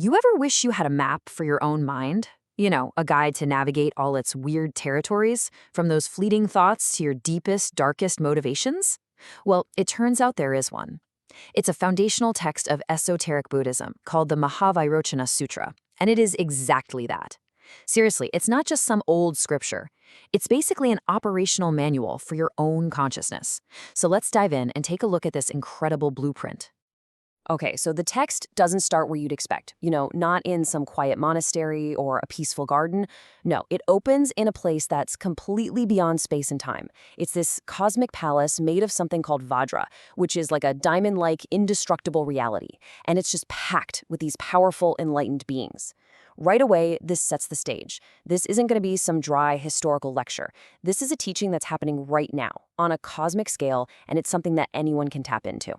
You ever wish you had a map for your own mind? You know, a guide to navigate all its weird territories, from those fleeting thoughts to your deepest, darkest motivations? Well, it turns out there is one. It's a foundational text of esoteric Buddhism called the Mahāvairocana Sūtra, and it is exactly that. Seriously, it's not just some old scripture. It's basically an operational manual for your own consciousness. So let's dive in and take a look at this incredible blueprint. Okay, so the text doesn't start where you'd expect. Not in some quiet monastery or a peaceful garden. No, it opens in a place that's completely beyond space and time. It's this cosmic palace made of something called Vajra, which is like a diamond-like, indestructible reality. And it's just packed with these powerful, enlightened beings. Right away, this sets the stage. This isn't going to be some dry historical lecture. This is a teaching that's happening right now, on a cosmic scale, and it's something that anyone can tap into.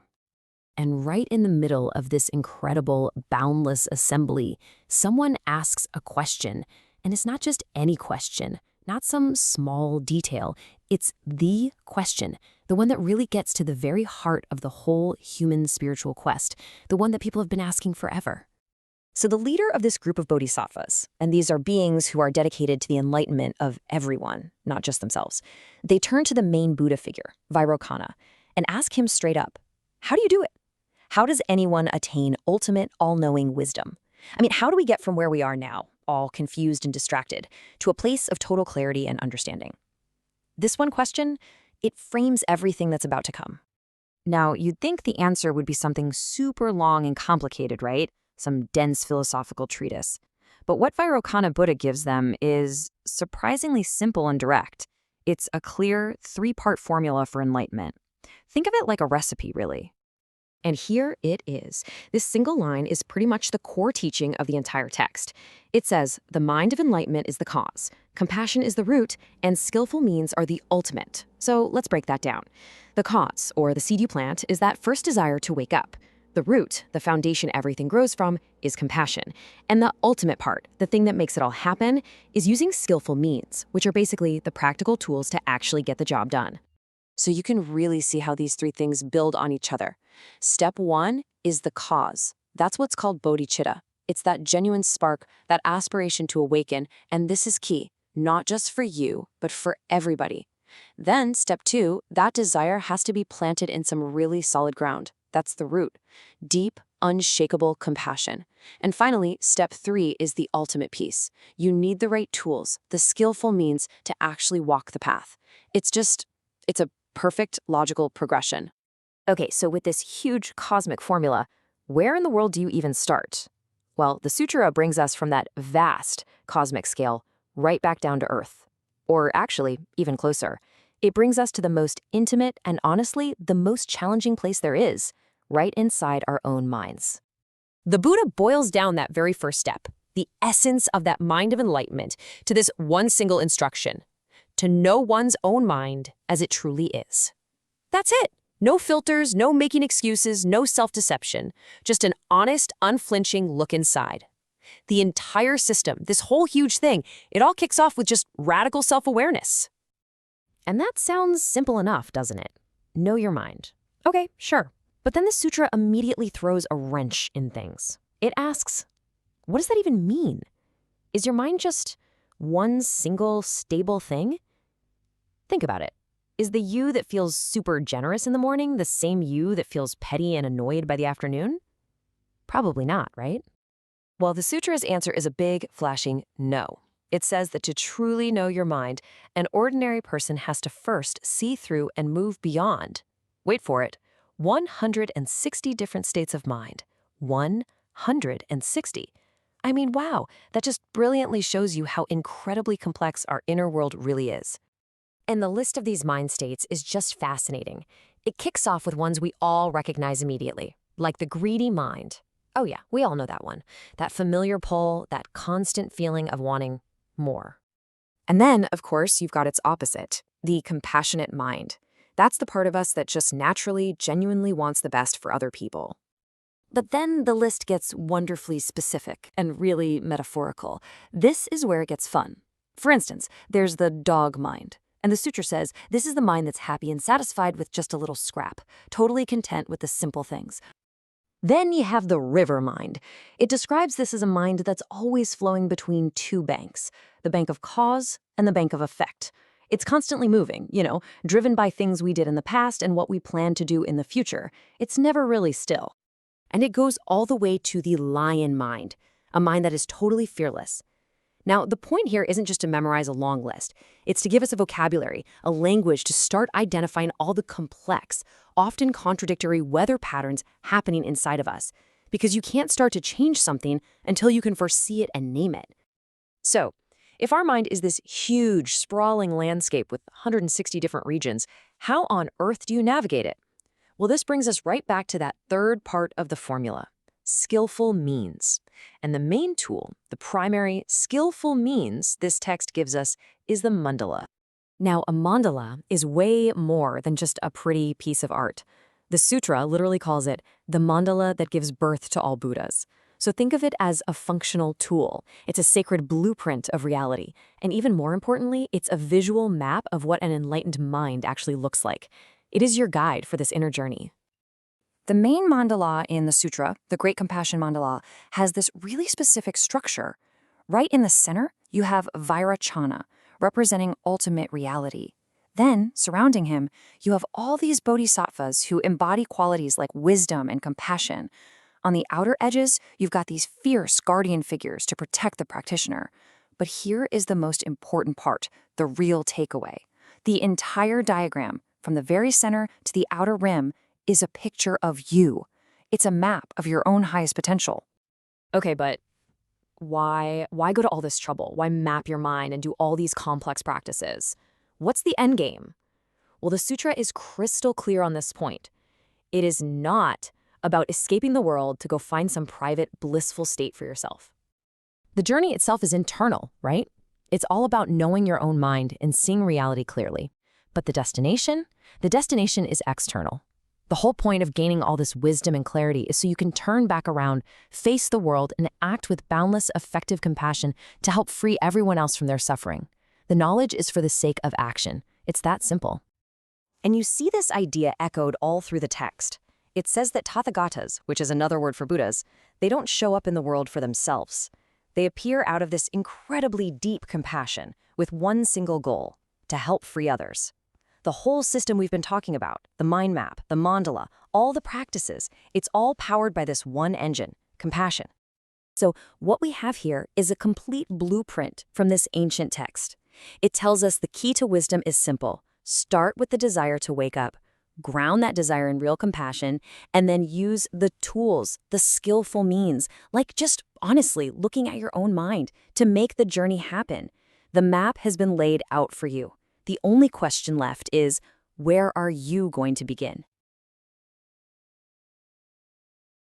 And right in the middle of this incredible, boundless assembly, someone asks a question. And it's not just any question, not some small detail. It's the question, the one that really gets to the very heart of the whole human spiritual quest, the one that people have been asking forever. So the leader of this group of bodhisattvas, and these are beings who are dedicated to the enlightenment of everyone, not just themselves, they turn to the main Buddha figure, Vairocana, and ask him straight up, how do you do it? How does anyone attain ultimate, all-knowing wisdom? I mean, how do we get from where we are now, all confused and distracted, to a place of total clarity and understanding? This one question, it frames everything that's about to come. Now, you'd think the answer would be something super long and complicated, right? Some dense philosophical treatise. But what Vairocana Buddha gives them is surprisingly simple and direct. It's a clear, three-part formula for enlightenment. Think of it like a recipe, really. And here it is. This single line is pretty much the core teaching of the entire text. It says, the mind of enlightenment is the cause, compassion is the root, and skillful means are the ultimate. So let's break that down. The cause, or the seed you plant, is that first desire to wake up. The root, the foundation everything grows from, is compassion. And the ultimate part, the thing that makes it all happen, is using skillful means, which are basically the practical tools to actually get the job done. So you can really see how these three things build on each other. Step one is the cause. That's what's called bodhicitta. It's that genuine spark, that aspiration to awaken, and this is key, not just for you, but for everybody. Then, step two, that desire has to be planted in some really solid ground. That's the root. Deep, unshakable compassion. And finally, step three is the ultimate piece. You need the right tools, the skillful means to actually walk the path. It's a perfect logical progression. Okay, so with this huge cosmic formula, where in the world do you even start? Well, the sutra brings us from that vast cosmic scale right back down to Earth. Or actually, even closer. It brings us to the most intimate and honestly, the most challenging place there is, right inside our own minds. The Buddha boils down that very first step, the essence of that mind of enlightenment, to this one single instruction: to know one's own mind as it truly is. That's it. No filters, no making excuses, no self-deception. Just an honest, unflinching look inside. The entire system, this whole huge thing, it all kicks off with just radical self-awareness. And that sounds simple enough, doesn't it? Know your mind. Okay, sure. But then the sutra immediately throws a wrench in things. It asks, what does that even mean? Is your mind just one single, stable thing? Think about it. Is the you that feels super generous in the morning the same you that feels petty and annoyed by the afternoon? Probably not, right? Well, the sutra's answer is a big, flashing no. It says that to truly know your mind, an ordinary person has to first see through and move beyond, wait for it, 160 different states of mind. 160. I mean, wow, that just brilliantly shows you how incredibly complex our inner world really is. And the list of these mind states is just fascinating. It kicks off with ones we all recognize immediately, like the greedy mind. Oh yeah, we all know that one. That familiar pull, that constant feeling of wanting more. And then, of course, you've got its opposite, the compassionate mind. That's the part of us that just naturally, genuinely wants the best for other people. But then the list gets wonderfully specific and really metaphorical. This is where it gets fun. For instance, there's the dog mind. And the sutra says, this is the mind that's happy and satisfied with just a little scrap, totally content with the simple things. Then you have the river mind. It describes this as a mind that's always flowing between two banks, the bank of cause and the bank of effect. It's constantly moving, driven by things we did in the past and what we plan to do in the future. It's never really still. And it goes all the way to the lion mind, a mind that is totally fearless. Now, the point here isn't just to memorize a long list. It's to give us a vocabulary, a language to start identifying all the complex, often contradictory weather patterns happening inside of us. Because you can't start to change something until you can first see it and name it. So, if our mind is this huge, sprawling landscape with 160 different regions, how on earth do you navigate it? Well, this brings us right back to that third part of the formula, skillful means. And the main tool, the primary skillful means this text gives us, is the mandala. Now, a mandala is way more than just a pretty piece of art. The sutra literally calls it the mandala that gives birth to all Buddhas. So think of it as a functional tool. It's a sacred blueprint of reality. And even more importantly, it's a visual map of what an enlightened mind actually looks like. It is your guide for this inner journey. The main mandala in the sutra, the Great Compassion Mandala, has this really specific structure. Right in the center, you have Vajrayāna, representing ultimate reality. Then, surrounding him, you have all these bodhisattvas who embody qualities like wisdom and compassion. On the outer edges, you've got these fierce guardian figures to protect the practitioner. But here is the most important part, the real takeaway. The entire diagram, from the very center to the outer rim, is a picture of you. It's a map of your own highest potential. Okay, but why go to all this trouble? Why map your mind and do all these complex practices? What's the end game? Well, the sutra is crystal clear on this point. It is not about escaping the world to go find some private, blissful state for yourself. The journey itself is internal, right? It's all about knowing your own mind and seeing reality clearly. But the destination is external. The whole point of gaining all this wisdom and clarity is so you can turn back around, face the world, and act with boundless, effective compassion to help free everyone else from their suffering. The knowledge is for the sake of action. It's that simple. And you see this idea echoed all through the text. It says that Tathagatas, which is another word for Buddhas, they don't show up in the world for themselves. They appear out of this incredibly deep compassion with one single goal, to help free others. The whole system we've been talking about, the mind map, the mandala, all the practices, it's all powered by this one engine, compassion. So what we have here is a complete blueprint from this ancient text. It tells us the key to wisdom is simple. Start with the desire to wake up, ground that desire in real compassion, and then use the tools, the skillful means, like just honestly looking at your own mind to make the journey happen. The map has been laid out for you. The only question left is, where are you going to begin?